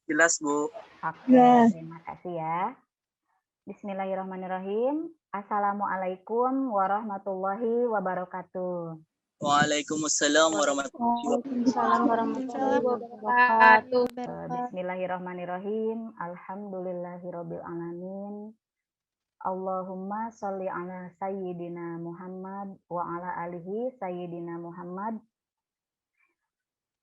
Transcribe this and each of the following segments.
Jelas, Bu. Oke, Jelas. terima kasih ya. Bismillahirrahmanirrahim. Assalamualaikum warahmatullahi wabarakatuh. Waalaikumsalam warahmatullahi wabarakatuh. Waalaikumsalam warahmatullahi wabarakatuh. Bismillahirrahmanirrahim. Alhamdulillahirabbil alamin. Allahumma sholli ala sayyidina Muhammad wa ala alihi sayyidina Muhammad.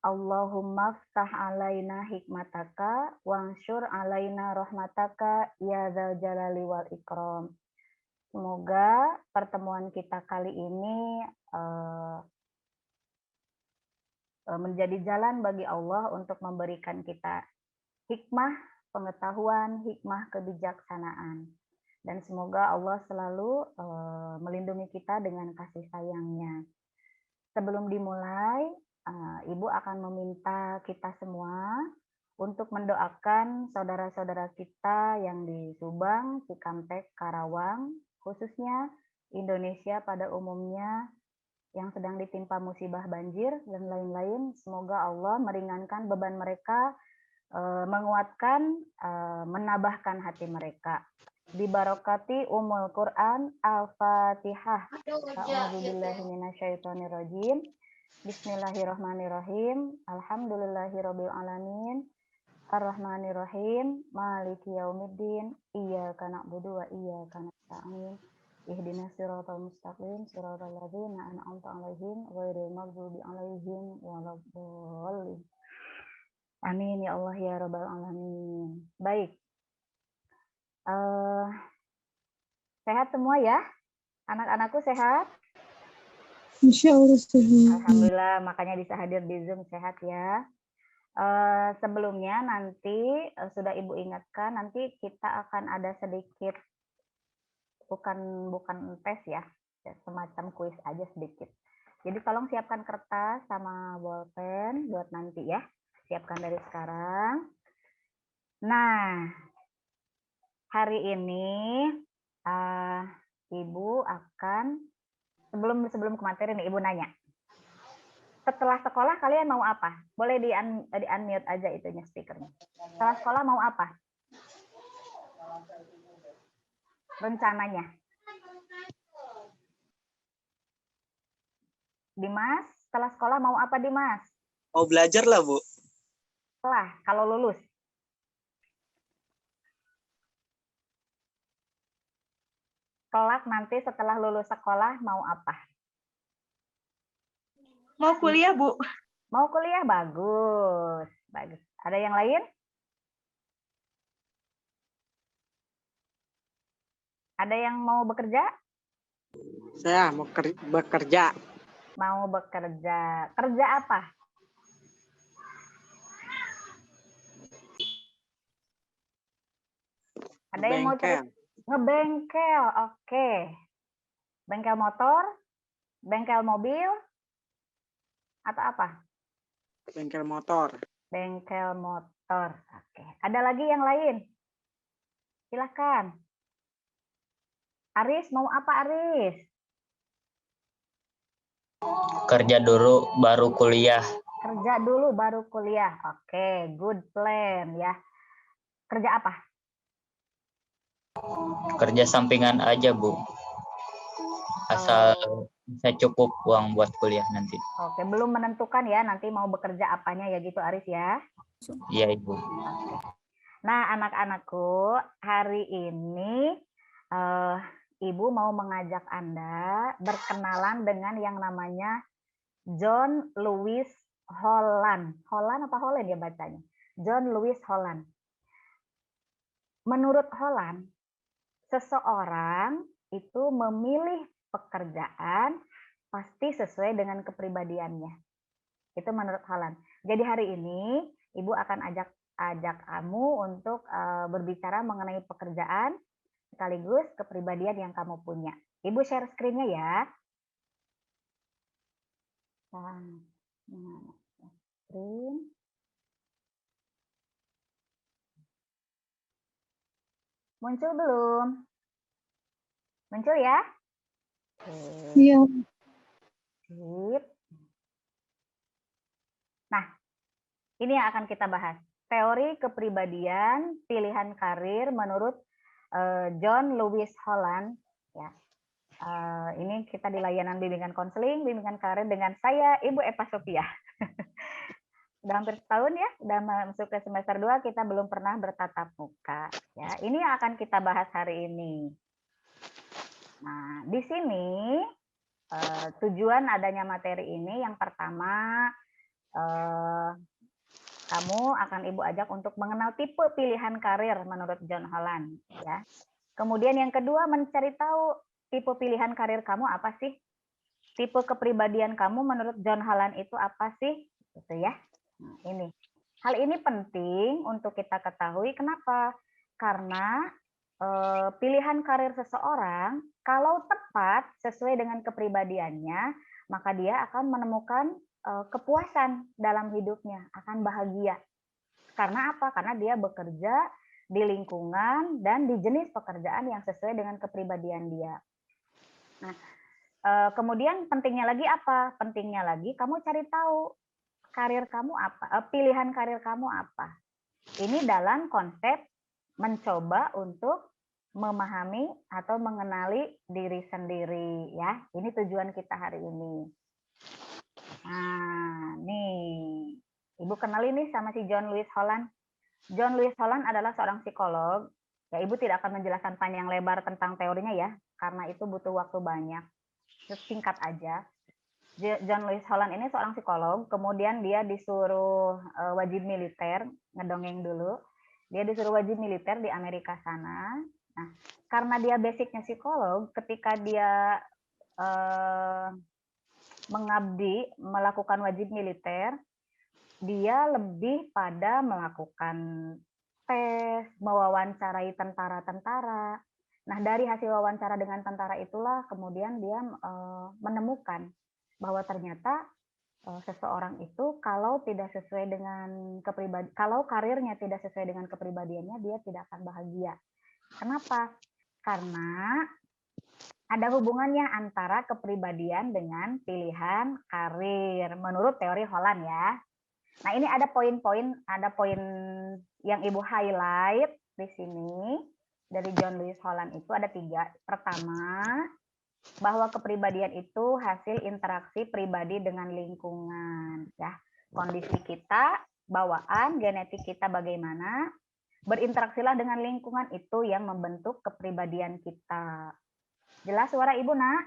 Allahumma ftah alaina hikmataka wangsyur alaina rahmataka ya dzal jalali wal ikram. Semoga pertemuan kita kali ini menjadi jalan bagi Allah untuk memberikan kita hikmah, pengetahuan, hikmah kebijaksanaan. Dan semoga Allah selalu melindungi kita dengan kasih sayangnya. Sebelum dimulai, Ibu akan meminta kita semua untuk mendoakan saudara-saudara kita yang di Subang, Cikampek, Karawang, khususnya Indonesia pada umumnya yang sedang ditimpa musibah banjir dan lain-lain. Semoga Allah meringankan beban mereka, menguatkan, menambahkan hati mereka. Bibarokati Ummul Quran Al-Fatihah. A'udzubillahi minasyaitonirrajim. Bismillahirrahmanirrahim. Alhamdulillahirabbil alamin. Ar-Rahmanirrahim. Maliki yaumiddin. Iyyaka na'budu wa iyyaka nasta'in. Ihdinas siratal mustaqim, siratal ladzina an'amta 'alaihim ghairil maghdubi 'alaihim waladdallin. Amin ya Allah ya rabbal alamin. Baik. Sehat semua ya? Anak-anakku sehat? Insya Allah sehat. Alhamdulillah, makanya bisa hadir di Zoom, sehat ya. Sebelumnya nanti sudah Ibu ingatkan, nanti kita akan ada sedikit, bukan tes ya, semacam kuis aja sedikit. Jadi tolong siapkan kertas sama bolpen buat nanti ya, siapkan dari sekarang. Nah, hari ini Ibu akan, sebelum ke materi nih, Ibu nanya. Setelah sekolah kalian mau apa? Boleh di unmute aja itunya speakernya. Setelah sekolah mau apa? Rencananya. Dimas, setelah sekolah mau apa Dimas? Mau belajar lah, Bu. Setelah, kalau lulus. Kelak nanti setelah lulus sekolah mau apa? Mau kuliah, Bu. Mau kuliah, bagus. Bagus. Ada yang lain? Ada yang mau bekerja? Saya mau bekerja. Mau bekerja. Kerja apa? Ada yang mau cerita? Ngebengkel, oke. Bengkel motor? Bengkel mobil? Atau apa? Bengkel motor. Bengkel motor, oke. Ada lagi yang lain? Silakan. Aris, mau apa Aris? Kerja dulu baru kuliah. Kerja dulu baru kuliah. Oke, good plan ya. Kerja apa? Kerja sampingan aja, Bu. Asal bisa cukup uang buat kuliah nanti. Oke, belum menentukan ya nanti mau bekerja apanya ya gitu Aris ya. Iya, Ibu. Oke. Nah, anak-anakku, hari ini Ibu mau mengajak Anda berkenalan dengan yang namanya John Lewis Holland. Holland apa Holland ya bacanya? John Lewis Holland. Menurut Holland, seseorang itu memilih pekerjaan pasti sesuai dengan kepribadiannya. Itu menurut Holland. Jadi hari ini Ibu akan ajak kamu untuk berbicara mengenai pekerjaan sekaligus kepribadian yang kamu punya. Ibu share screen-nya ya. Screen. Muncul belum? Muncul ya? Iya. Sip. Nah, ini yang akan kita bahas. teori kepribadian pilihan karir menurut John Lewis Holland. Ya, ini kita di layanan bimbingan konseling, bimbingan karir dengan saya, Ibu Eva Sofia. Udah hampir setahun ya, udah masuk ke semester 2, kita belum pernah bertatap muka. Ya, ini yang akan kita bahas hari ini. Nah, di sini tujuan adanya materi ini yang pertama kamu akan Ibu ajak untuk mengenal tipe pilihan karir menurut John Holland, ya. Kemudian yang kedua mencari tahu tipe pilihan karir kamu apa sih? Tipe kepribadian kamu menurut John Holland itu apa sih? Gitu ya. Nah, ini. Hal ini penting untuk kita ketahui. Kenapa? Karena pilihan karir seseorang kalau tepat sesuai dengan kepribadiannya, maka dia akan menemukan kepuasan dalam hidupnya, akan bahagia. Karena apa? Karena dia bekerja di lingkungan dan di jenis pekerjaan yang sesuai dengan kepribadian dia. Nah, kemudian pentingnya lagi apa? Pentingnya lagi kamu cari tahu karir kamu apa, pilihan karir kamu apa. Ini dalam konsep mencoba untuk memahami atau mengenali diri sendiri, ya. Ini tujuan kita hari ini. Nah, nih, Ibu kenali nih sama si John Lewis Holland. John Lewis Holland adalah seorang psikolog. Ya, Ibu tidak akan menjelaskan panjang lebar tentang teorinya ya, karena itu butuh waktu banyak. Singkat aja. John Lewis Holland ini seorang psikolog, kemudian dia disuruh wajib militer, ngedongeng dulu. Dia disuruh wajib militer di Amerika sana. Nah, karena dia basicnya psikolog, ketika dia mengabdi, melakukan wajib militer, dia lebih pada melakukan tes, mewawancarai tentara-tentara. Nah, dari hasil wawancara dengan tentara itulah kemudian dia menemukan bahwa ternyata seseorang itu kalau tidak sesuai dengan kalau karirnya tidak sesuai dengan kepribadiannya, dia tidak akan bahagia. Kenapa? Karena ada hubungannya antara kepribadian dengan pilihan karir menurut teori Holland ya. Nah, ini ada poin yang Ibu highlight di sini dari John Lewis Holland itu ada 3. Pertama, bahwa kepribadian itu hasil interaksi pribadi dengan lingkungan, ya. Kondisi kita, bawaan, genetik kita bagaimana, berinteraksilah dengan lingkungan itu yang membentuk kepribadian kita. Jelas suara Ibu, Nak?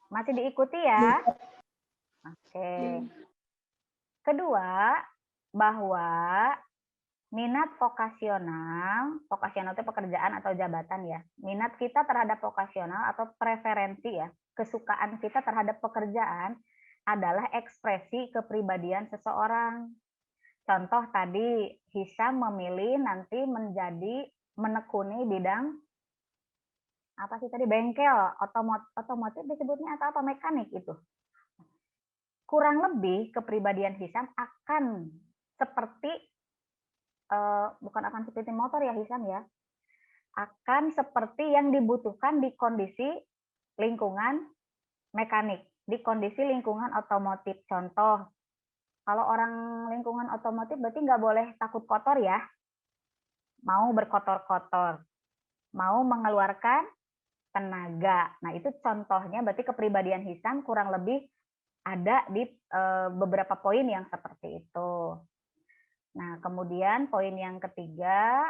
Masih diikuti ya? Oke. Kedua, bahwa minat vokasional itu pekerjaan atau jabatan ya. Minat kita terhadap vokasional atau preferensi ya, kesukaan kita terhadap pekerjaan adalah ekspresi kepribadian seseorang. Contoh tadi, Hisam memilih nanti menekuni bidang apa sih tadi, bengkel, otomotif disebutnya atau apa, mekanik itu. Kurang lebih kepribadian Hisam akan seperti bukan akan seperti motor ya Hisam ya, akan seperti yang dibutuhkan di kondisi lingkungan mekanik, di kondisi lingkungan otomotif. Contoh, kalau orang lingkungan otomotif berarti nggak boleh takut kotor ya, mau berkotor-kotor, mau mengeluarkan tenaga. Nah, itu contohnya berarti kepribadian Hisam kurang lebih ada di beberapa poin yang seperti itu. Nah, kemudian poin yang ketiga,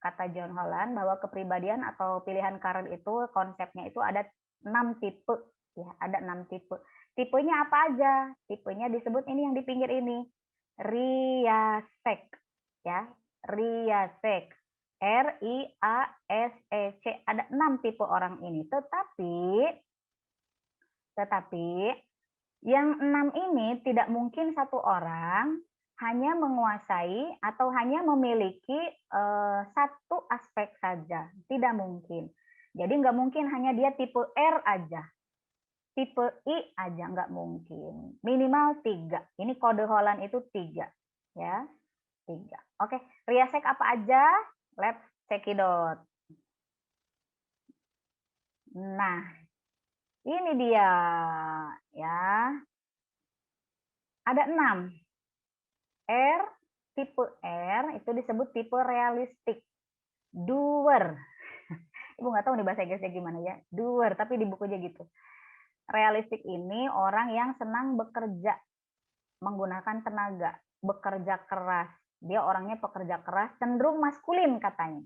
kata John Holland, bahwa kepribadian atau pilihan karir itu konsepnya itu ada 6 tipe. Ya, ada 6 tipe. Tipenya apa aja? Tipenya disebut ini yang di pinggir ini. RIASEC. Ya, RIASEC. RIASEC. Ada 6 tipe orang ini. Tetapi yang 6 ini tidak mungkin satu orang hanya menguasai atau hanya memiliki satu aspek saja. Tidak mungkin. Jadi nggak mungkin hanya dia tipe R aja. Tipe I aja nggak mungkin. Minimal 3. Ini kode Holland itu 3. Ya, 3. Oke, RIASEC apa aja? Let's check it out. Nah, ini dia. Ya. Ada 6. R, tipe R itu disebut tipe realistik. Doer. Ibu nggak tahu nih bahasa Inggrisnya gimana ya. Doer, tapi di bukunya gitu. Realistik ini orang yang senang bekerja, menggunakan tenaga, bekerja keras. Dia orangnya pekerja keras, cenderung maskulin katanya.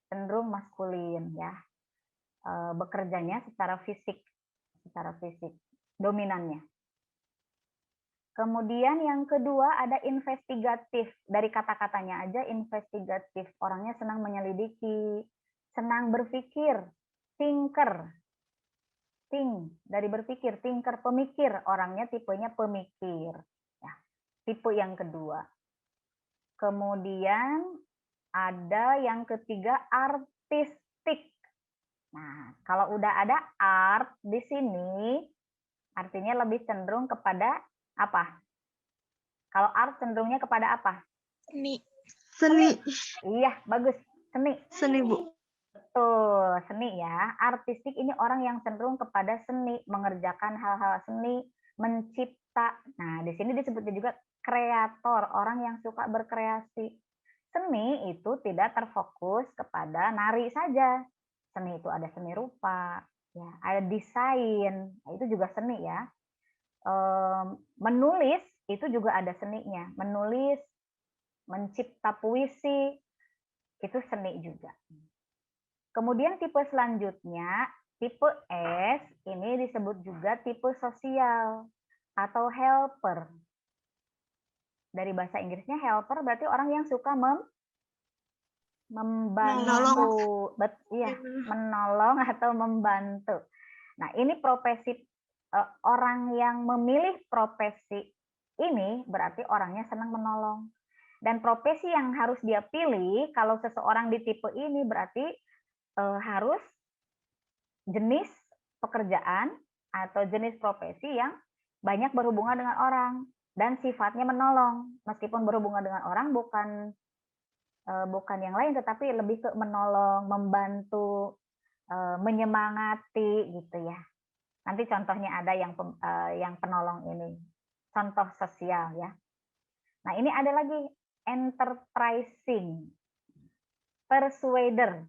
Cenderung maskulin ya. Bekerjanya secara fisik dominannya. Kemudian yang kedua ada investigatif. Dari kata-katanya aja investigatif. Orangnya senang menyelidiki, senang berpikir, thinker. Think, dari berpikir, thinker, pemikir. Orangnya tipenya pemikir. Ya, tipe yang kedua. Kemudian ada yang ketiga artistik. Nah, kalau udah ada art di sini, artinya lebih cenderung kepada apa? Kalau art cenderungnya kepada apa? Seni. Iya, bagus. Seni. Seni, Bu. Betul, seni ya. Artistik ini orang yang cenderung kepada seni, mengerjakan hal-hal seni, mencipta. Nah, di sini disebutnya juga kreator, orang yang suka berkreasi. Seni itu tidak terfokus kepada nari saja. Seni itu ada seni rupa, ya, ada desain, itu juga seni ya. Menulis itu juga ada seninya. Menulis, mencipta puisi, itu seni juga. Kemudian tipe selanjutnya, tipe S, ini disebut juga tipe sosial atau helper. Dari bahasa Inggrisnya helper berarti orang yang suka membantu, iya, menolong atau membantu. Nah, ini profesi orang yang memilih profesi ini berarti orangnya senang menolong. Dan profesi yang harus dia pilih kalau seseorang di tipe ini berarti harus jenis pekerjaan atau jenis profesi yang banyak berhubungan dengan orang dan sifatnya menolong. Meskipun berhubungan dengan orang bukan yang lain, tetapi lebih ke menolong, membantu, menyemangati gitu ya. Nanti contohnya ada yang penolong ini, contoh sosial ya. Nah ini ada lagi enterprising, persuader.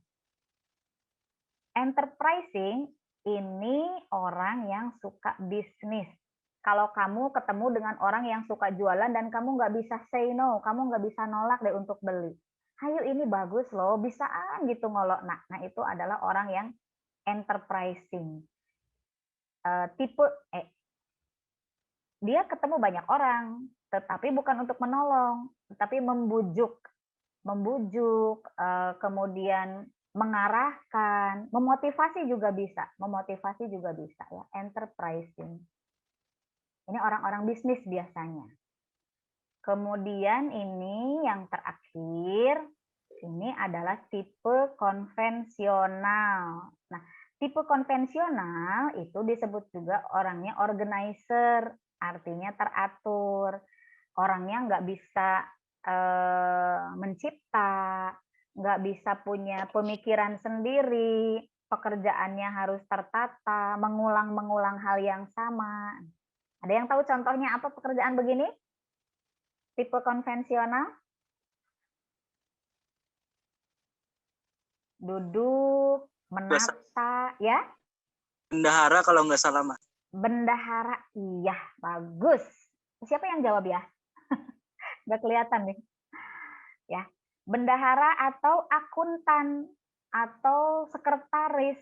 Enterprising ini orang yang suka bisnis. Kalau kamu ketemu dengan orang yang suka jualan dan kamu nggak bisa say no, kamu nggak bisa nolak deh untuk beli. Hayo ini bagus loh, bisaan gitu ngolok. Nah itu adalah orang yang enterprising. Tipe dia ketemu banyak orang, tetapi bukan untuk menolong, tetapi membujuk, kemudian mengarahkan, memotivasi juga bisa ya, enterprising. Ini orang-orang bisnis biasanya. Kemudian ini yang terakhir, ini adalah tipe konvensional. Nah, tipe konvensional itu disebut juga orangnya organizer, artinya teratur. Orangnya nggak bisa mencipta, nggak bisa punya pemikiran sendiri, pekerjaannya harus tertata, mengulang-mengulang hal yang sama. Ada yang tahu contohnya apa pekerjaan begini? Tipe konvensional? Duduk, menata, ya? Bendahara kalau nggak salah, Mas. Bendahara, iya, bagus. Siapa yang jawab ya? Nggak kelihatan nih. Ya, bendahara atau akuntan atau sekretaris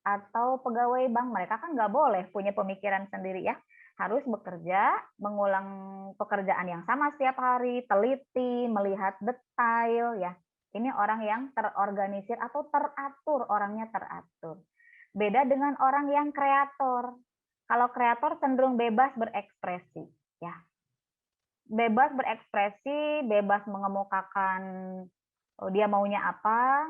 atau pegawai bank, mereka kan nggak boleh punya pemikiran sendiri ya. Harus bekerja, mengulang pekerjaan yang sama setiap hari, teliti, melihat detail ya. Ini orang yang terorganisir atau teratur, orangnya teratur. Beda dengan orang yang kreator. Kalau kreator cenderung bebas berekspresi, ya. Bebas berekspresi, bebas mengemukakan dia maunya apa.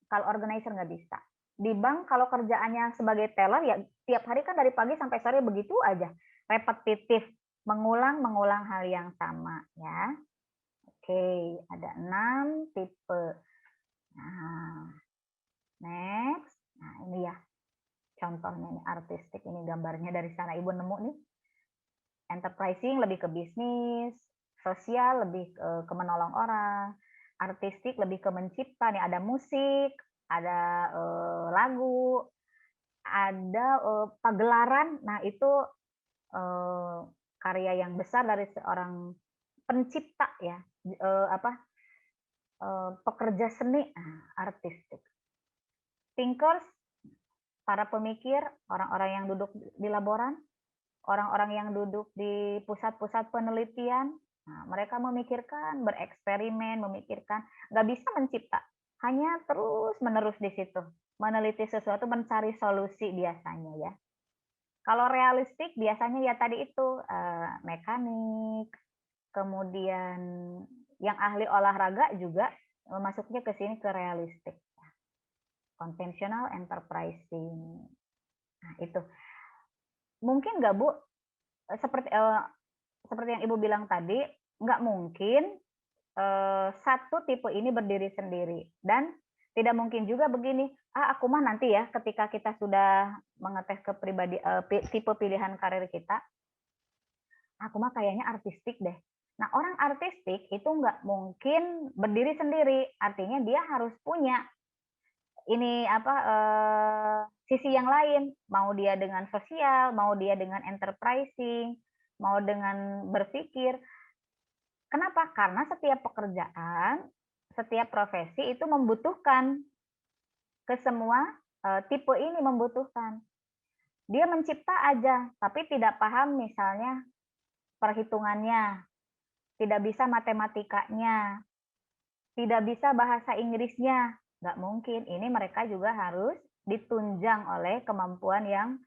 Kalau organizer nggak bisa. Di bank kalau kerjaannya sebagai teller ya tiap hari kan dari pagi sampai sore begitu aja, repetitif, mengulang hal yang sama ya. Oke, ada 6 tipe. Nah, next. Nah, ini ya contohnya nih artistik, ini gambarnya dari sana Ibu nemu nih. Enterprising lebih ke bisnis, sosial lebih ke menolong orang, artistik lebih ke mencipta nih, ada musik, ada lagu, ada pagelaran. Nah, itu karya yang besar dari seorang pencipta ya, pekerja seni, artistik. Thinkers, para pemikir, orang-orang yang duduk di laboran, orang-orang yang duduk di pusat-pusat penelitian, nah, mereka memikirkan, bereksperimen, memikirkan, nggak bisa mencipta, hanya terus-menerus di situ, meneliti sesuatu, mencari solusi biasanya ya. Kalau realistik biasanya ya tadi itu mekanik, kemudian yang ahli olahraga juga masuknya ke sini ke realistik. Konvensional, enterprising. Nah, itu. Mungkin nggak Bu, seperti yang Ibu bilang tadi, nggak mungkin satu tipe ini berdiri sendiri. Dan tidak mungkin juga begini, aku mah nanti ya ketika kita sudah mengetes ke tipe pilihan karir kita, aku mah kayaknya artistik deh. Nah, orang artistik itu nggak mungkin berdiri sendiri, artinya dia harus punya ini sisi yang lain, mau dia dengan sosial, mau dia dengan enterprising, mau dengan berpikir. Kenapa? Karena setiap pekerjaan, setiap profesi itu membutuhkan ke semua tipe ini membutuhkan. Dia mencipta aja, tapi tidak paham misalnya perhitungannya, tidak bisa matematikanya, tidak bisa bahasa Inggrisnya, nggak mungkin. Ini mereka juga harus ditunjang oleh kemampuan yang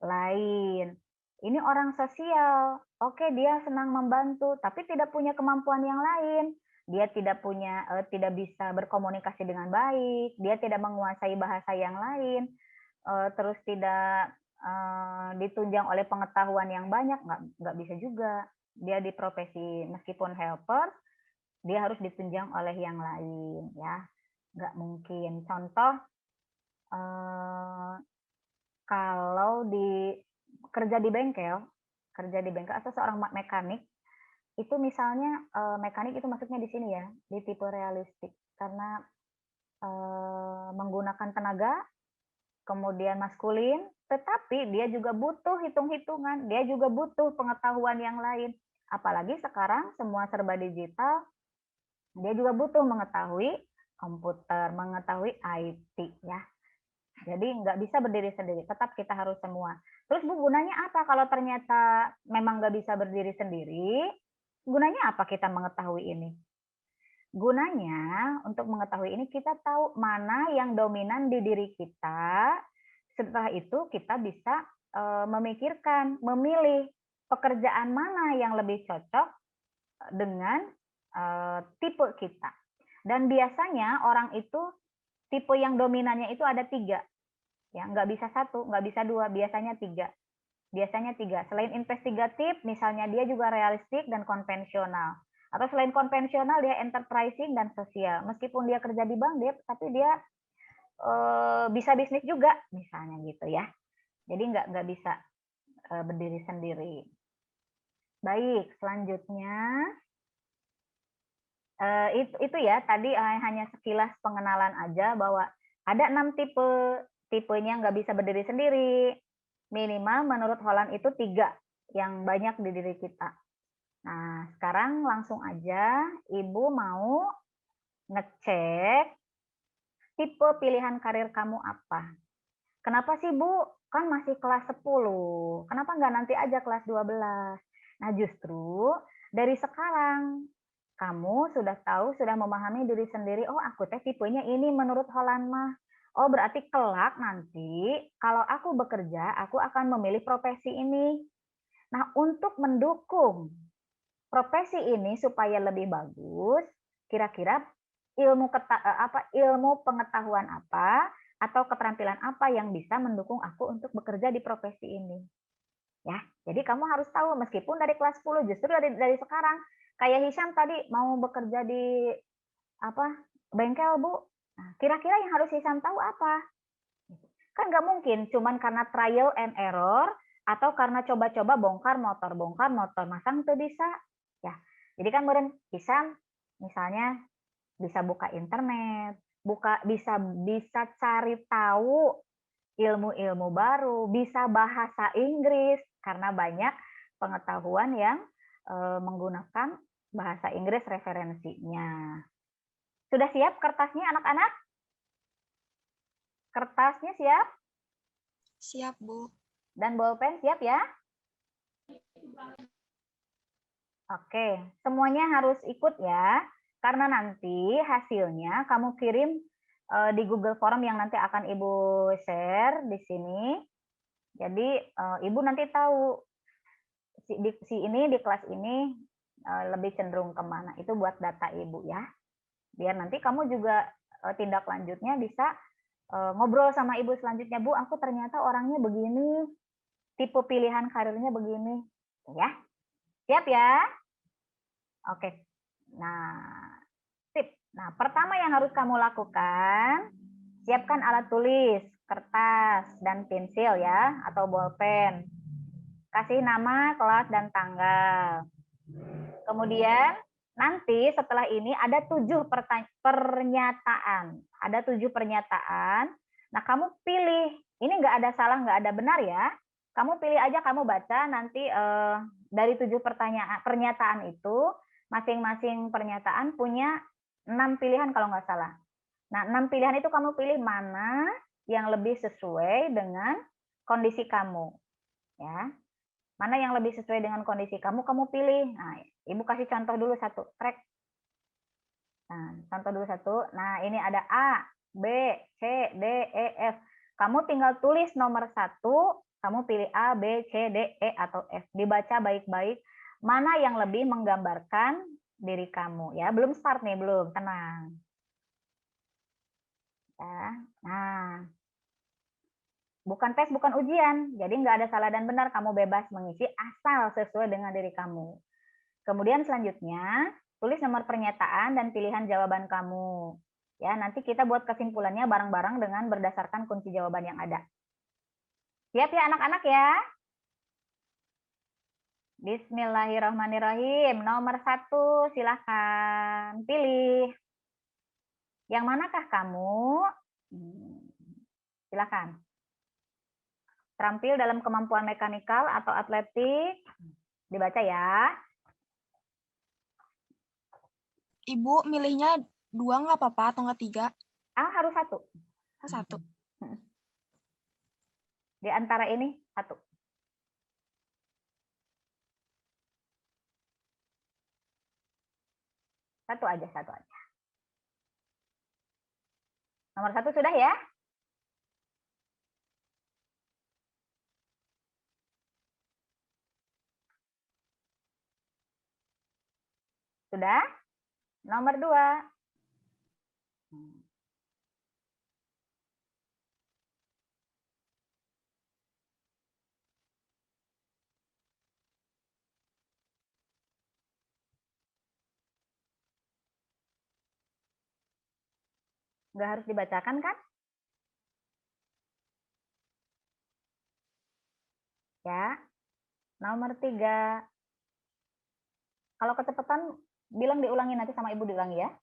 lain. Ini orang sosial, oke dia senang membantu, tapi tidak punya kemampuan yang lain. Dia tidak bisa berkomunikasi dengan baik, dia tidak menguasai bahasa yang lain, terus tidak ditunjang oleh pengetahuan yang banyak, nggak bisa juga. Dia di profesi meskipun helper, dia harus ditunjang oleh yang lain ya, nggak mungkin. Contoh kalau kerja di bengkel atau seorang mekanik itu misalnya mekanik itu masuknya di sini ya, di tipe realistik karena menggunakan tenaga, kemudian maskulin, tetapi dia juga butuh hitung-hitungan, dia juga butuh pengetahuan yang lain. Apalagi sekarang semua serba digital, dia juga butuh mengetahui komputer, mengetahui IT ya. Jadi nggak bisa berdiri sendiri, tetap kita harus semua. Terus Bu, gunanya apa kalau ternyata memang nggak bisa berdiri sendiri? Gunanya apa kita mengetahui ini? Gunanya untuk mengetahui ini kita tahu mana yang dominan di diri kita. Setelah itu kita bisa memikirkan, memilih pekerjaan mana yang lebih cocok dengan tipe kita. Dan biasanya orang itu tipe yang dominannya itu ada 3. Ya, nggak bisa 1, nggak bisa 2, biasanya 3. Biasanya 3. Selain investigatif, misalnya dia juga realistik dan konvensional. Atau selain konvensional, dia enterprising dan sosial. Meskipun dia kerja di bank, tapi dia bisa bisnis juga, misalnya gitu ya. Jadi nggak bisa berdiri sendiri. Baik, selanjutnya. Itu ya, tadi hanya sekilas pengenalan aja bahwa ada 6 tipenya nggak bisa berdiri sendiri. Minimal menurut Holland itu 3 yang banyak di diri kita. Nah, sekarang langsung aja Ibu mau ngecek tipe pilihan karir kamu apa. Kenapa sih Bu? Kan masih kelas 10. Kenapa nggak nanti aja kelas 12? Nah, justru dari sekarang kamu sudah tahu, sudah memahami diri sendiri, oh aku teh tipenya ini menurut Holland mah. Oh berarti kelak nanti kalau aku bekerja, aku akan memilih profesi ini. Nah untuk mendukung profesi ini supaya lebih bagus, kira-kira ilmu pengetahuan apa atau keterampilan apa yang bisa mendukung aku untuk bekerja di profesi ini. Ya, jadi kamu harus tahu meskipun dari kelas 10, justru dari sekarang. Kayak Hisham tadi mau bekerja di bengkel Bu. Nah, kira-kira yang harus Hisham tahu apa? Kan nggak mungkin cuman karena trial and error atau karena coba-coba bongkar motor masang tuh bisa. Ya, Jadi kan meureun bisa misalnya bisa buka internet, bisa cari tahu ilmu-ilmu baru, bisa bahasa Inggris karena banyak pengetahuan yang menggunakan bahasa Inggris referensinya. Sudah siap kertasnya anak-anak? Kertasnya siap? Siap, Bu. Dan bolpen siap ya? Oke, semuanya harus ikut ya. Karena nanti hasilnya kamu kirim di Google Form yang nanti akan Ibu share di sini. Jadi Ibu nanti tahu si ini di kelas ini lebih cenderung kemana. Itu buat data Ibu ya. Biar nanti kamu juga tindak lanjutnya bisa ngobrol sama Ibu selanjutnya. Bu, aku ternyata orangnya begini, tipe pilihan karirnya begini. Ya, siap ya? Oke. Nah, tip. Nah, pertama yang harus kamu lakukan, siapkan alat tulis, kertas, dan pensil ya, atau bolpen. Kasih nama, kelas, dan tanggal. Kemudian, nanti setelah ini ada 7 pernyataan. Ada 7 pernyataan. Nah, kamu pilih. Ini nggak ada salah, nggak ada benar ya. Kamu pilih aja, kamu baca nanti dari 7 pernyataan itu, masing-masing pernyataan punya 6 pilihan kalau nggak salah. Nah, 6 pilihan itu kamu pilih mana yang lebih sesuai dengan kondisi kamu. Ya. Mana yang lebih sesuai dengan kondisi kamu pilih. Nah, Ibu kasih contoh dulu satu. Track. Nah, contoh dulu satu. Nah, ini ada A, B, C, D, E, F. Kamu tinggal tulis nomor 1, kamu pilih A, B, C, D, E, atau F. Dibaca baik-baik. Mana yang lebih menggambarkan diri kamu. Ya, belum start nih, belum. Tenang. Ya. Nah, bukan tes, bukan ujian. Jadi nggak ada salah dan benar. Kamu bebas mengisi asal sesuai dengan diri kamu. Kemudian selanjutnya, tulis nomor pernyataan dan pilihan jawaban kamu. Ya, nanti kita buat kesimpulannya bareng-bareng dengan berdasarkan kunci jawaban yang ada. Siap ya anak-anak ya? Bismillahirrahmanirrahim. Nomor 1, silahkan pilih. Yang manakah kamu? Silahkan. Terampil dalam kemampuan mekanikal atau atletik? Dibaca ya. Ibu milihnya 2 nggak apa-apa atau nggak 3? Harus 1. 1. Di antara ini 1. Satu aja. Nomor 1 sudah ya? Sudah? Nomor 2. Nggak harus dibacakan kan? Ya. Nomor 3. Kalau kecepatan, bilang diulangi nanti sama Ibu diulangi ya.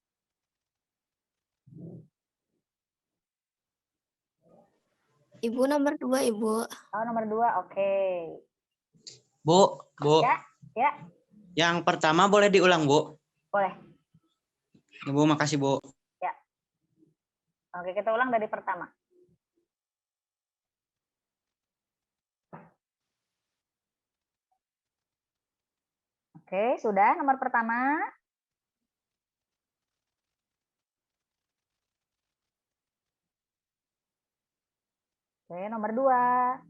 Ibu nomor 2, Ibu. Oh, nomor 2, oke. Bu. Ya. Yang pertama boleh diulang, Bu? Boleh. Ibu, makasih, Bu. Ya. Oke, kita ulang dari pertama. Oke, sudah nomor pertama. Oke, nomor 2.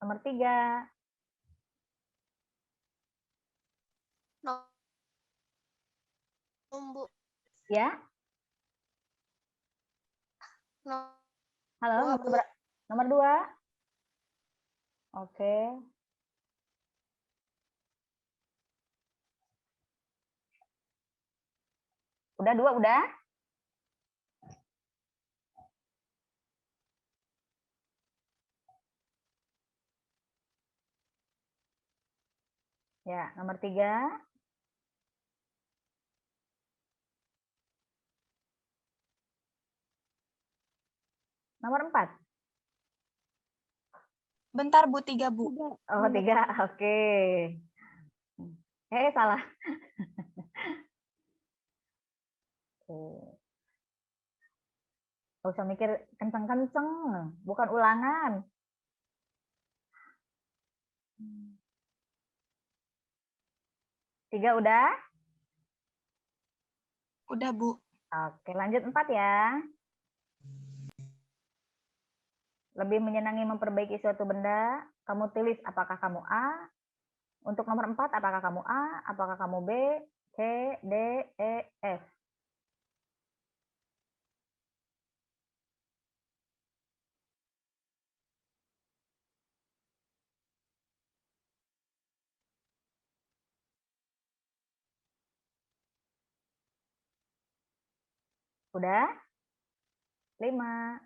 Nomor 3. Bu. Ya. Halo, nomor 2. Oke. Udah 2, udah? Ya, nomor 3. Nomor 4. Bentar Bu, 3 Bu. Oh, 3. Oke. Salah. Gak usah mikir kenceng-kenceng, bukan ulangan. Tiga udah? Udah Bu. Oke, lanjut 4 ya. Lebih menyenangi memperbaiki suatu benda, kamu tulis apakah kamu A. Untuk nomor 4, apakah kamu A, apakah kamu B, C, D, E, F. Udah? 5.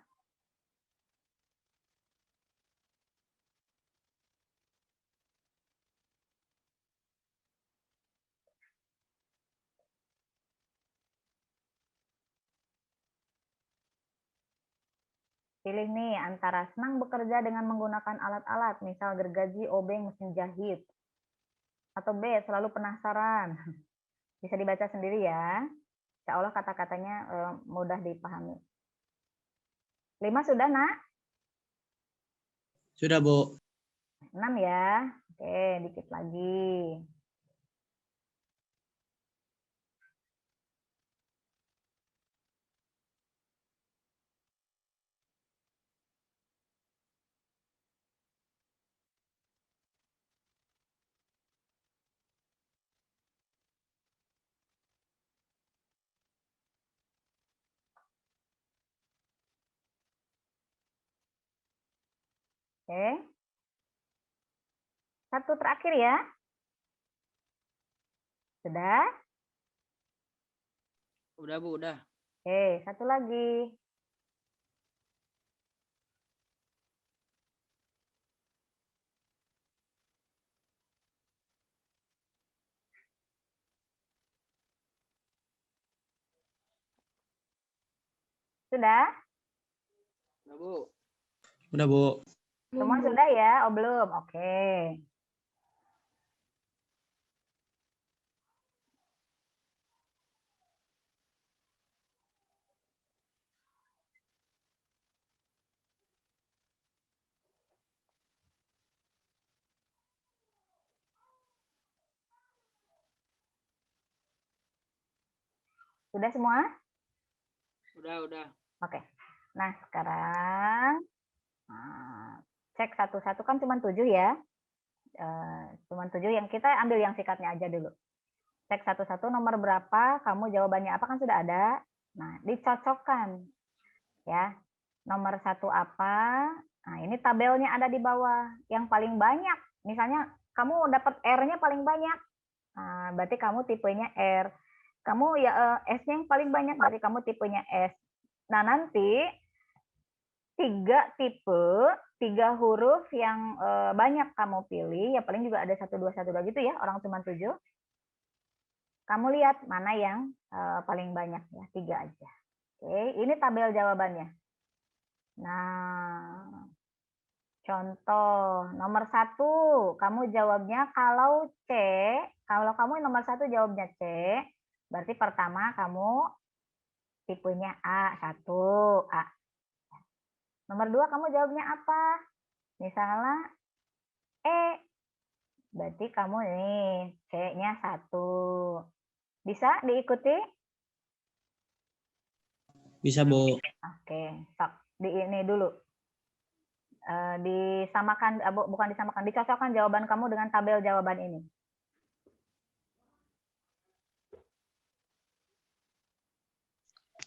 Pilih nih antara senang bekerja dengan menggunakan alat-alat, misal gergaji, obeng, mesin jahit. Atau B, selalu penasaran. Bisa dibaca sendiri ya. Insya Allah kata-katanya mudah dipahami. 5 sudah, Nak? Sudah, Bu. 6 ya. Oke, dikit lagi. Oke. Satu terakhir ya. Sudah? Udah, Bu, udah. Oke, satu lagi. Sudah? Udah, Bu. Udah, Bu. Semua sudah ya? Oh, belum. Oke. Sudah semua? Udah. Oke. Nah, sekarang cek satu-satu kan cuma 7 ya. Cuma 7 yang kita ambil yang sikatnya aja dulu. Cek satu-satu nomor berapa, kamu jawabannya apa kan sudah ada. Nah, dicocokkan. Ya. Nomor 1 apa? Nah, ini tabelnya ada di bawah. Yang paling banyak. Misalnya kamu dapat R-nya paling banyak. Nah, berarti kamu tipenya R. Kamu ya S-nya yang paling banyak, berarti kamu tipenya S. Nah, nanti 3 tipe, 3 huruf yang banyak kamu pilih, ya paling juga ada 1, 2, 1, 2 gitu ya, orang cuma 7. Kamu lihat mana yang paling banyak ya, 3 aja. Oke, ini tabel jawabannya. Nah, contoh nomor 1, kamu jawabnya kalau C, kalau kamu nomor 1 jawabnya C, berarti pertama kamu tipenya A1, A. Nomor 2 kamu jawabnya apa? Misalnya E, berarti kamu nih C-nya 1. Bisa diikuti? Bisa, Bu. Oke, sok di ini dulu. Disamakan, bukan disamakan, dicocokkan jawaban kamu dengan tabel jawaban ini.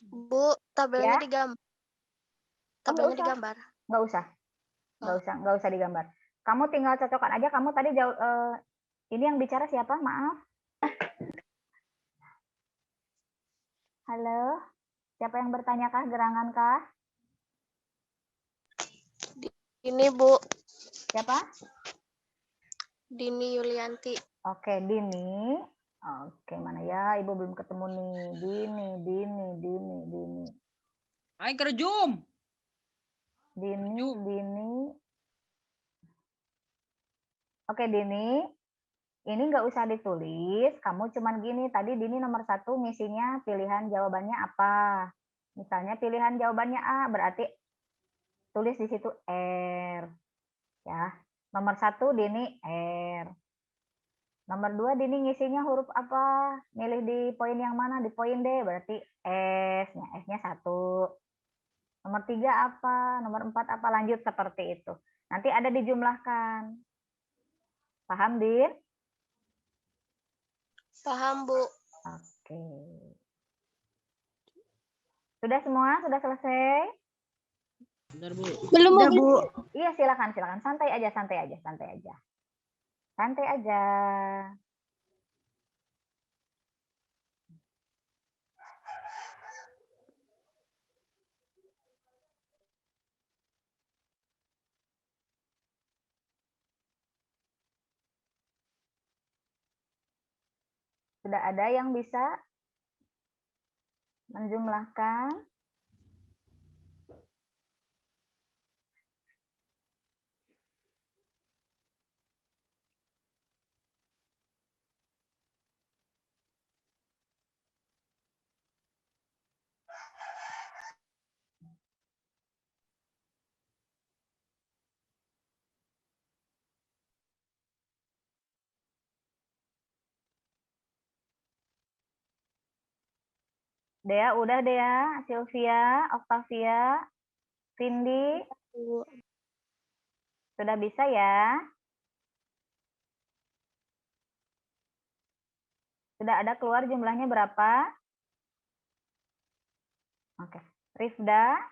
Bu, tabelnya Ya? digambar. Oh, Tabelnya digambar. Nggak usah digambar. Kamu tinggal cocokkan aja. Kamu tadi jawab. Ini yang bicara siapa? Maaf. Halo, siapa yang bertanya kah? Gerangan kah? Ini Bu, Siapa? Dini Yulianti. Oke, Dini. Oke, mana ya? Ibu belum ketemu nih. Dini. Ayo kerjum. Dini. Oke, Dini. Ini nggak usah ditulis. Kamu cuman gini. Tadi Dini nomor 1 misinya pilihan jawabannya apa. Misalnya pilihan jawabannya A, berarti tulis di situ R. Ya. Nomor 1 Dini R. Nomor 2 Dini ngisinya huruf apa? Milih di poin yang mana? Di poin D, berarti S-nya. S-nya 1. Nomor 3 apa? Nomor 4 apa? Lanjut seperti itu. Nanti ada dijumlahkan. Paham, Din? Paham, Bu. Oke. Sudah semua? Sudah selesai? Bentar, Bu. Belum, Udah, Bu. Iya, silakan. Santai aja. Santai aja. Sudah ada yang bisa menjumlahkan? Dea, udah Dea, Sylvia, Octavia, Cindy, sudah bisa ya? Sudah ada keluar jumlahnya berapa? Oke. Rifda?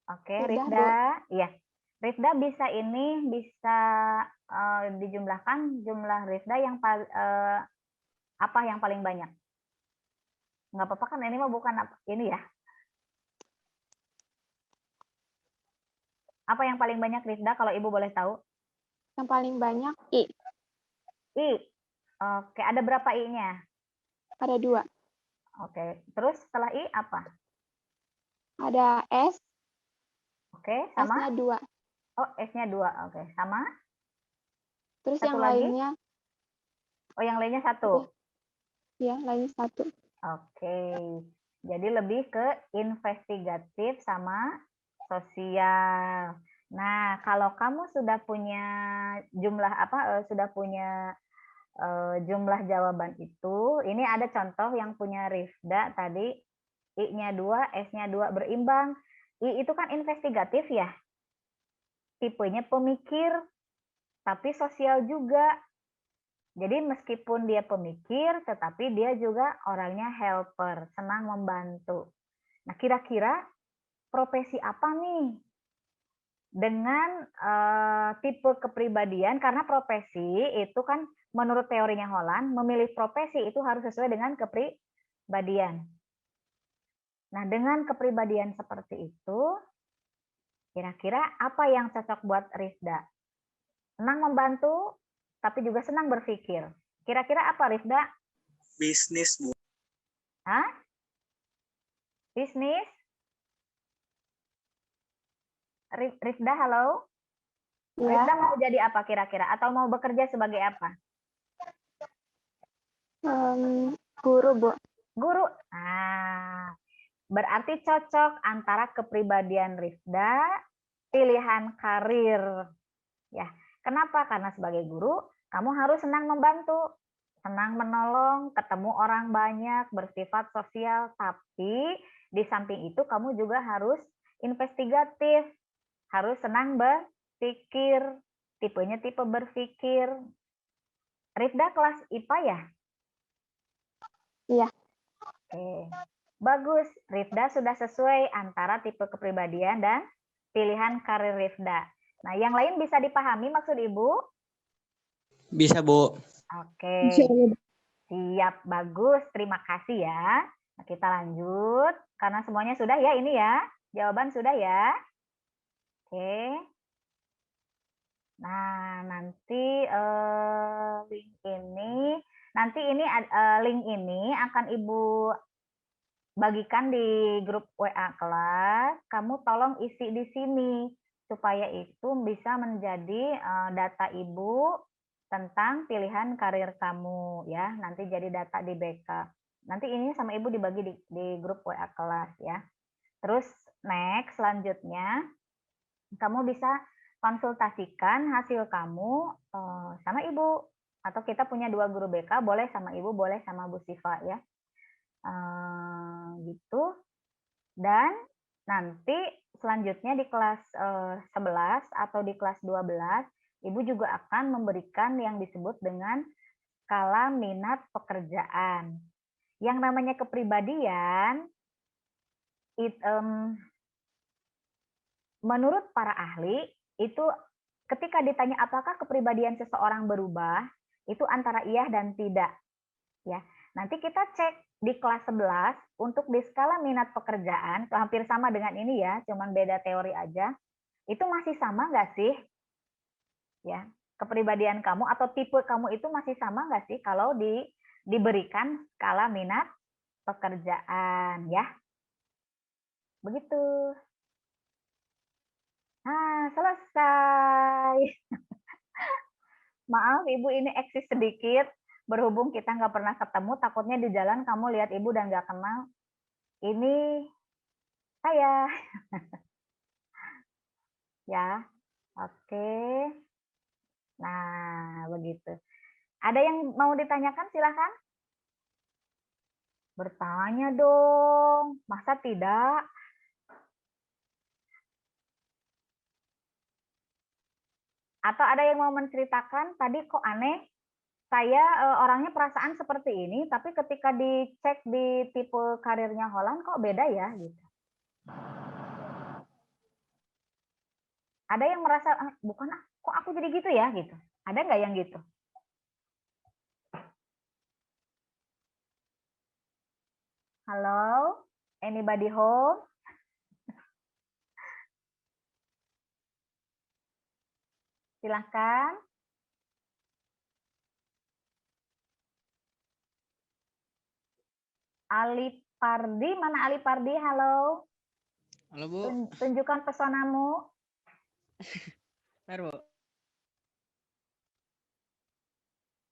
Oke, Udah, Rifda. Iya. Rifda bisa dijumlahkan jumlah Rifda yang apa yang paling banyak? Nggak apa-apa kan ini mah bukan ini ya. Apa yang paling banyak Rifda kalau Ibu boleh tahu? Yang paling banyak I. I. Oke, ada berapa I-nya? Ada 2. Oke, terus setelah I apa? Ada S. Oke, sama? S-nya 2. Oh, S-nya 2. Oke, sama? Terus Satu yang lagi? lainnya, Oh, yang lainnya 1. ya lainnya 1. Oke. Jadi lebih ke investigatif sama sosial. Nah, kalau kamu sudah punya jumlah jumlah jawaban itu, ini ada contoh yang punya Rifda tadi, I-nya 2, S-nya 2 berimbang. I itu kan investigatif ya. Tipenya pemikir, tapi sosial juga. Jadi meskipun dia pemikir, tetapi dia juga orangnya helper, senang membantu. Nah, kira-kira profesi apa nih dengan tipe kepribadian? Karena profesi itu kan menurut teorinya Holland, memilih profesi itu harus sesuai dengan kepribadian. Nah, dengan kepribadian seperti itu, kira-kira apa yang cocok buat Rifda? Senang membantu, tapi juga senang berpikir. Kira-kira apa, Rifda? Bisnis, Bu. Hah? Bisnis? Rifda, halo? Ya. Rifda mau jadi apa kira-kira? Atau mau bekerja sebagai apa? Guru, Bu. Guru. Nah, berarti cocok antara kepribadian Rifda, pilihan karir. Ya, kenapa? Karena sebagai guru, kamu harus senang membantu, senang menolong, ketemu orang banyak, bersifat sosial, tapi di samping itu kamu juga harus investigatif, harus senang berpikir, tipenya tipe berpikir. Rifda kelas IPA ya? Iya. Oke, bagus. Rifda sudah sesuai antara tipe kepribadian dan pilihan karir Rifda. Nah, yang lain bisa dipahami maksud Ibu? Bisa, Bu. Oke, siap, bagus. Terima kasih ya. Nah, kita lanjut. Karena semuanya sudah ya ini ya. Jawaban sudah ya. Oke. Nah, nanti link ini akan Ibu bagikan di grup WA kelas. Kamu tolong isi di sini supaya itu bisa menjadi data Ibu tentang pilihan karir kamu ya. Nanti jadi data di backup. Nanti ini sama Ibu dibagi di grup WA kelas ya. Terus next selanjutnya kamu bisa konsultasikan hasil kamu sama Ibu, atau kita punya 2 guru BK, boleh sama Ibu, boleh sama Bu Siva ya. Gitu. Dan nanti selanjutnya di kelas 11 atau di kelas 12, Ibu juga akan memberikan yang disebut dengan skala minat pekerjaan. Yang namanya kepribadian, menurut para ahli, itu ketika ditanya apakah kepribadian seseorang berubah, itu antara iya dan tidak. Ya, nanti kita cek di kelas 11 untuk di skala minat pekerjaan, hampir sama dengan ini ya, cuman beda teori aja. Itu masih sama nggak sih? Ya, kepribadian kamu atau tipe kamu itu masih sama nggak sih kalau diberikan skala minat pekerjaan ya? Begitu. Nah, selesai. Maaf, Ibu ini eksis sedikit. Berhubung kita nggak pernah ketemu, takutnya di jalan kamu lihat Ibu dan nggak kenal. Ini saya. Ya, oke. Nah, begitu. Ada yang mau ditanyakan? Silahkan. Bertanya dong. Masa tidak? Atau ada yang mau menceritakan, tadi kok aneh, saya orangnya perasaan seperti ini, tapi ketika dicek di tipe karirnya Holland kok beda ya gitu. Ada yang merasa bukan kok aku jadi gitu ya gitu. Ada nggak yang gitu? Halo, anybody home? Silahkan. Ali Pardi, mana Ali Pardi? Halo. Halo Bu. Tunjukkan pesonamu. Bentar, Bu.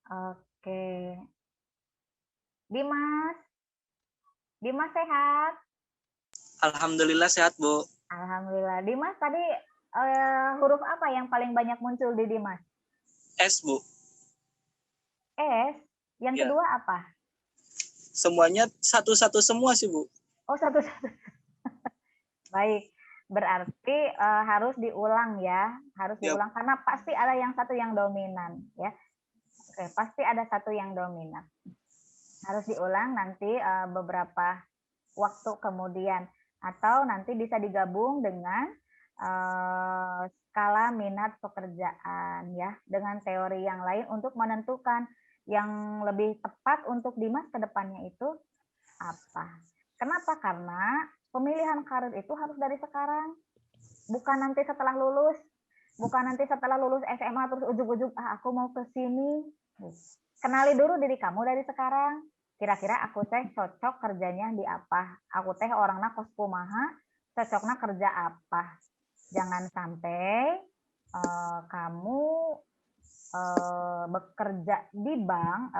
Oke. Dimas. Dimas sehat? Alhamdulillah sehat, Bu. Alhamdulillah. Dimas tadi huruf apa yang paling banyak muncul di Dimas? S, Bu. S. Yang Ya. kedua apa? Semuanya satu-satu semua sih, Bu. Oh, satu-satu. Baik. Berarti harus diulang ya. Harus Ya. diulang karena pasti ada yang satu yang dominan ya. Oke, pasti ada satu yang dominan. Harus diulang nanti beberapa waktu kemudian, atau nanti bisa digabung dengan skala minat pekerjaan ya, dengan teori yang lain untuk menentukan yang lebih tepat untuk Dimas ke depannya itu apa. Kenapa? Karena pemilihan karir itu harus dari sekarang, bukan nanti setelah lulus. Bukan nanti setelah lulus SMA terus ujug-ujug aku mau ke sini. Kenali dulu diri kamu dari sekarang. Kira-kira aku teh cocok kerjanya di apa? Aku teh orangnya kos kumaha, cocoknya kerja apa? Jangan sampai kamu bekerja di bank,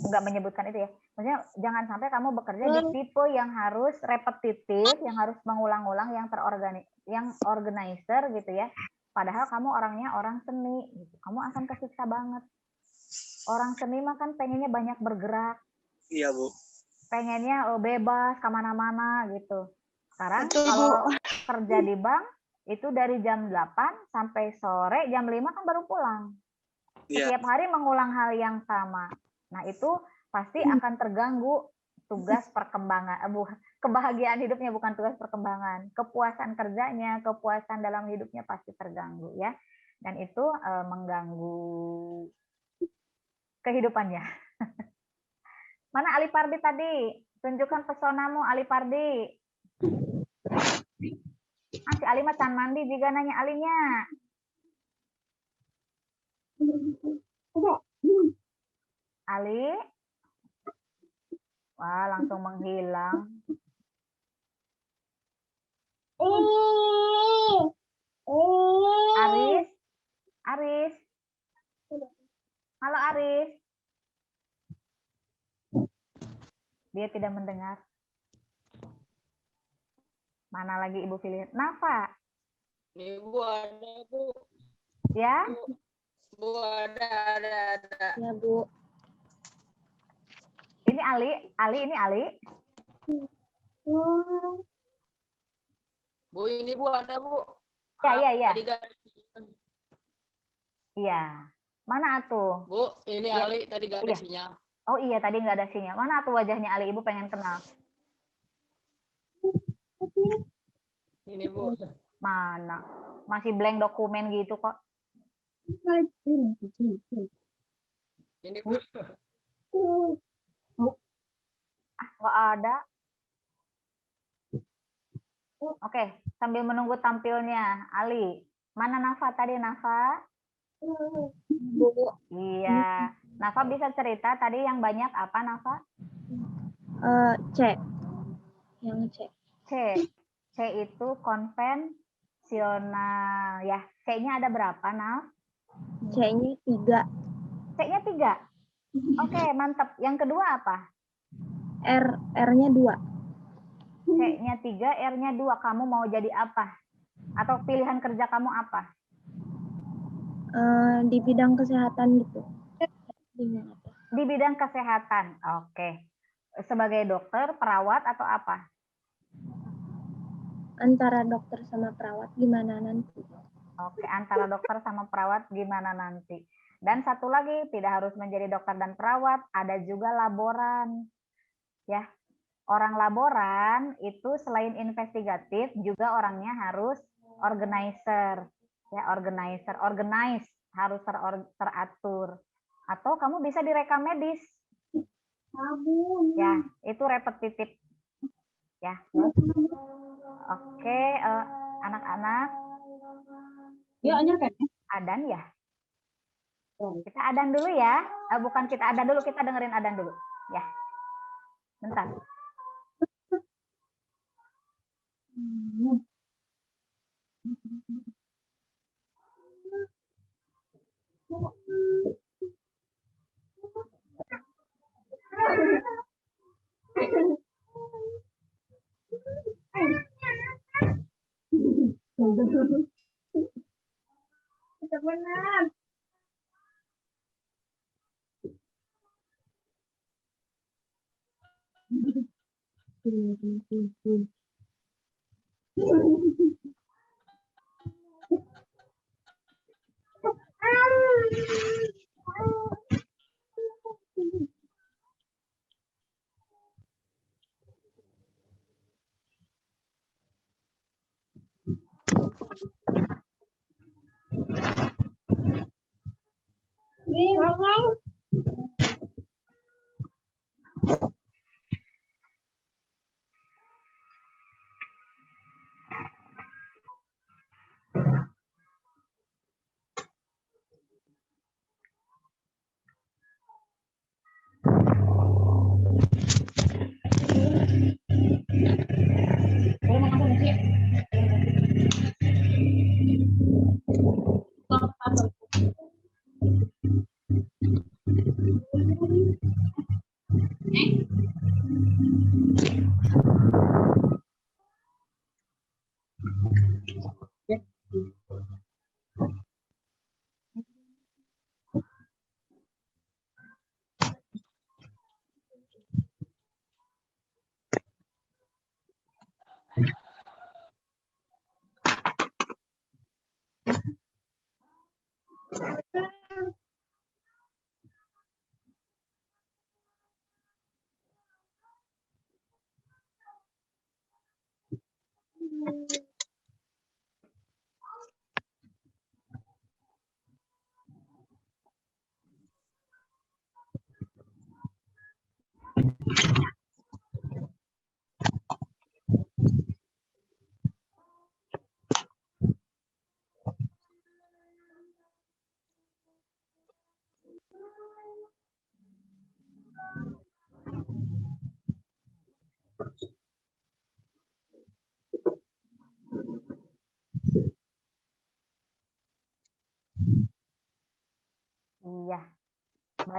nggak menyebutkan itu ya. Maksudnya jangan sampai kamu bekerja di tipe yang harus repetitif, yang harus mengulang-ulang, yang organizer gitu ya. Padahal kamu orangnya orang seni, gitu. Kamu akan kesiksa banget. Orang seni mah kan pengennya banyak bergerak. Iya, Bu. Pengennya bebas kemana-mana gitu. Sekarang Betul, kalau kerja di bank, itu dari jam 8 sampai sore, jam 5 kan baru pulang. Iya. Setiap hari mengulang hal yang sama. Nah, itu pasti akan terganggu tugas perkembangan, kebahagiaan hidupnya, bukan tugas perkembangan. Kepuasan kerjanya, kepuasan dalam hidupnya pasti terganggu ya. Dan itu mengganggu kehidupannya. Mana Ali Pardi tadi? Tunjukkan pesonamu, Ali Pardi. Si Ali mah can mandi juga nanya alinya. Ali? Wah, langsung menghilang. Aris? Aris? Halo Aris? Dia tidak mendengar. Mana lagi Ibu pilih? Nafa? Ibu ada, Bu. Ya? Bu ada. Ya, Bu. Ini Ali? Ali, ini Ali? Bu ini Bu ada, Bu. Ya. Tadi gak ada. Iya. Mana tuh? Bu, ini Ya. Ali tadi gak ada Iya. sinyal. Oh iya, tadi nggak ada sinyal. Mana tuh wajahnya Ali? Ibu pengen kenal. Ini Bu. Mana? Masih blank dokumen gitu kok. Ini Bu. Nggak ada. Oke, sambil menunggu tampilnya Ali. Mana Nafa tadi, Nafa? Bu. Iya. Nafa bisa cerita tadi yang banyak apa, Nafa? C. Yang C. C. C itu konvensional. Ya, C-nya ada berapa, Naf? C-nya 3. C-nya 3. Oke, mantap. Yang kedua apa? R-nya 2. C-nya 3, R-nya 2. Kamu mau jadi apa? Atau pilihan kerja kamu apa? Di bidang kesehatan gitu. Di bidang kesehatan. Oke. Sebagai dokter, perawat, atau apa? Antara dokter sama perawat gimana nanti? Oke, antara dokter sama perawat gimana nanti? Dan satu lagi, tidak harus menjadi dokter dan perawat, ada juga laboran. Ya, orang laboran itu selain investigatif, juga orangnya harus organizer. Ya, organize, harus teratur. Atau kamu bisa direkam medis. Ya, itu repetitif. Ya. Oke, anak-anak. Adan ya? Kita adan dulu ya. Bukan kita adan dulu, kita dengerin adan dulu. Ya. Bentar.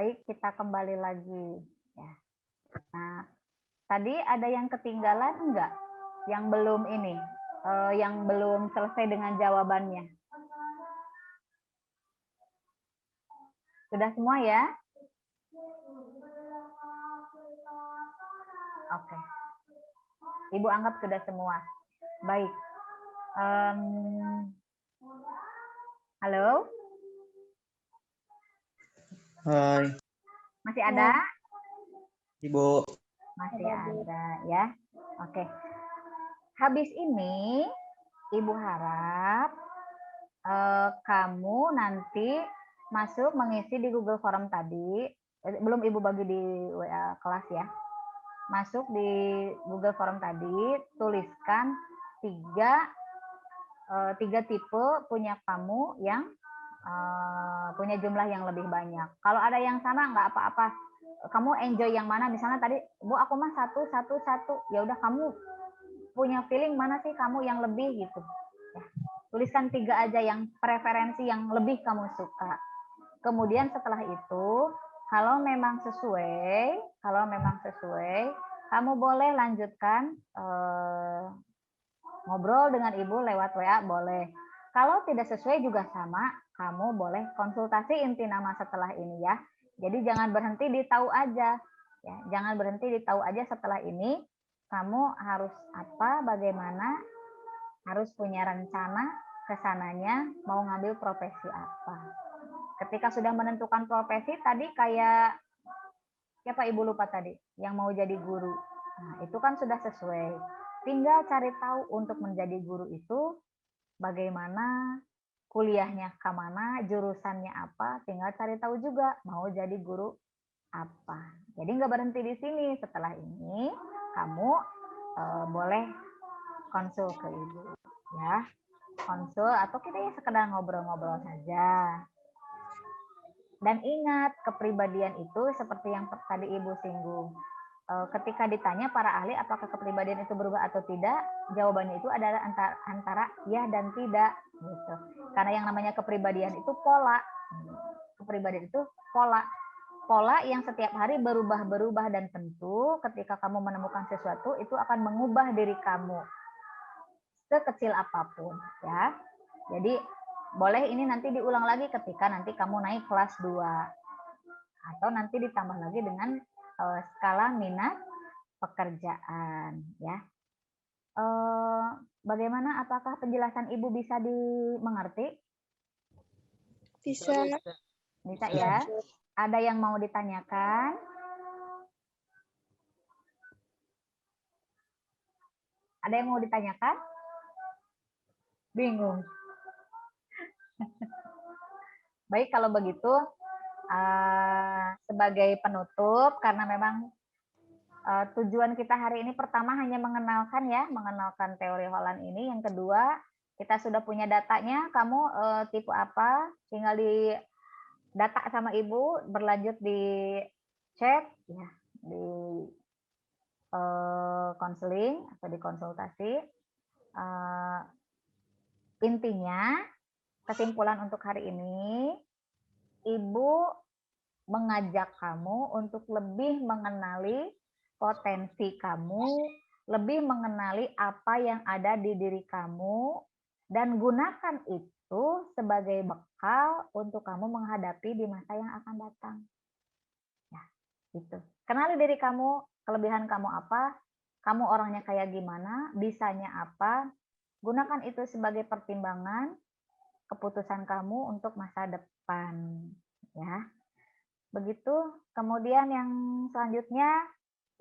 baik, kita kembali lagi. Ya. Nah, tadi ada yang ketinggalan enggak? Yang belum ini, yang belum selesai dengan jawabannya. Sudah semua ya? Oke. Ibu anggap sudah semua. Baik. Halo? Hai, Masih ada? Ibu. Masih ada ya. Oke. Habis ini Ibu harap kamu nanti masuk mengisi di Google Form tadi. Belum Ibu bagi di WA kelas ya. Masuk di Google Form tadi, tuliskan tiga tipe punya kamu yang punya jumlah yang lebih banyak. Kalau ada yang sama nggak apa-apa. Kamu enjoy yang mana? Misalnya tadi, Bu, aku mah 1, 1, 1. Ya udah, kamu punya feeling mana sih kamu yang lebih gitu. Ya. Tuliskan 3 aja yang preferensi yang lebih kamu suka. Kemudian setelah itu, kalau memang sesuai, kamu boleh lanjutkan ngobrol dengan Ibu lewat WA, boleh. Kalau tidak sesuai juga sama, kamu boleh konsultasi inti nama setelah ini ya. Jadi jangan berhenti di tahu aja. Ya, jangan berhenti di tahu aja setelah ini. Kamu harus apa, bagaimana, harus punya rencana kesananya, mau ngambil profesi apa. Ketika sudah menentukan profesi, tadi kayak siapa Ibu lupa tadi, yang mau jadi guru. Nah, itu kan sudah sesuai. Tinggal cari tahu untuk menjadi guru itu bagaimana, kuliahnya ke mana, jurusannya apa, tinggal cari tahu juga mau jadi guru apa. Jadi nggak berhenti di sini. Setelah ini kamu boleh konsul ke Ibu ya, konsul atau kita ya sekedar ngobrol-ngobrol saja. Dan ingat, kepribadian itu seperti yang tadi Ibu singgung. Ketika ditanya para ahli apakah kepribadian itu berubah atau tidak, jawabannya itu adalah antara ya dan tidak gitu. Karena yang namanya kepribadian itu pola. Kepribadian itu pola yang setiap hari berubah dan tentu ketika kamu menemukan sesuatu itu akan mengubah diri kamu sekecil apapun ya. Jadi boleh ini nanti diulang lagi ketika nanti kamu naik kelas 2 atau nanti ditambah lagi dengan skala minat pekerjaan ya. Bagaimana, apakah penjelasan Ibu bisa dimengerti? Bisa. Bisa ya. Ada yang mau ditanyakan? Ada yang mau ditanyakan? Bingung. Baik, kalau begitu sebagai penutup, karena memang tujuan kita hari ini pertama hanya mengenalkan teori Holland ini. Yang kedua, kita sudah punya datanya, kamu tipe apa, tinggal di data sama Ibu, berlanjut di chat, ya, di konseling atau di konsultasi. Intinya, kesimpulan untuk hari ini, Ibu mengajak kamu untuk lebih mengenali potensi kamu, lebih mengenali apa yang ada di diri kamu, dan gunakan itu sebagai bekal untuk kamu menghadapi di masa yang akan datang. Ya, gitu. Kenali diri kamu, kelebihan kamu apa, kamu orangnya kayak gimana, bisanya apa, gunakan itu sebagai pertimbangan keputusan kamu untuk masa depan. Ya. Begitu. Kemudian yang selanjutnya,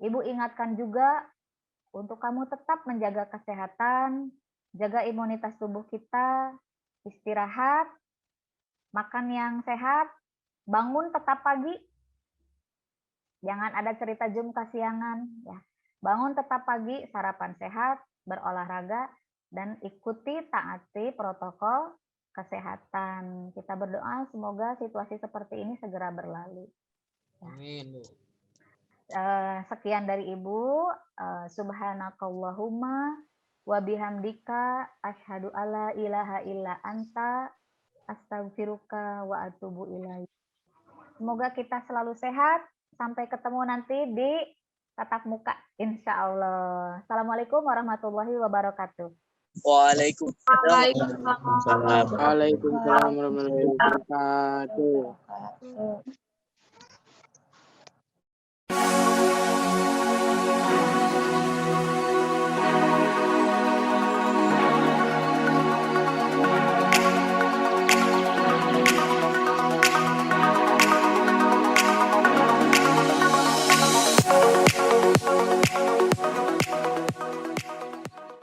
Ibu ingatkan juga untuk kamu tetap menjaga kesehatan, jaga imunitas tubuh kita, istirahat, makan yang sehat, bangun tetap pagi. Jangan ada cerita Zoom kesiangan ya. Bangun tetap pagi, sarapan sehat, berolahraga, dan ikuti taati protokol kesehatan. Kita berdoa semoga situasi seperti ini segera berlalu. Amin, Bu. Sekian dari Ibu. Subhanakallahumma wa bihamdika asyhadu alla ilaha illa anta astaghfiruka wa atubu ilaik. Semoga kita selalu sehat. Sampai ketemu nanti di tatap muka, insya Allah. Assalamualaikum warahmatullahi wabarakatuh. Waalaikumsalam. Salam. Waalaikumsalam warahmatullahi wabarakatuh.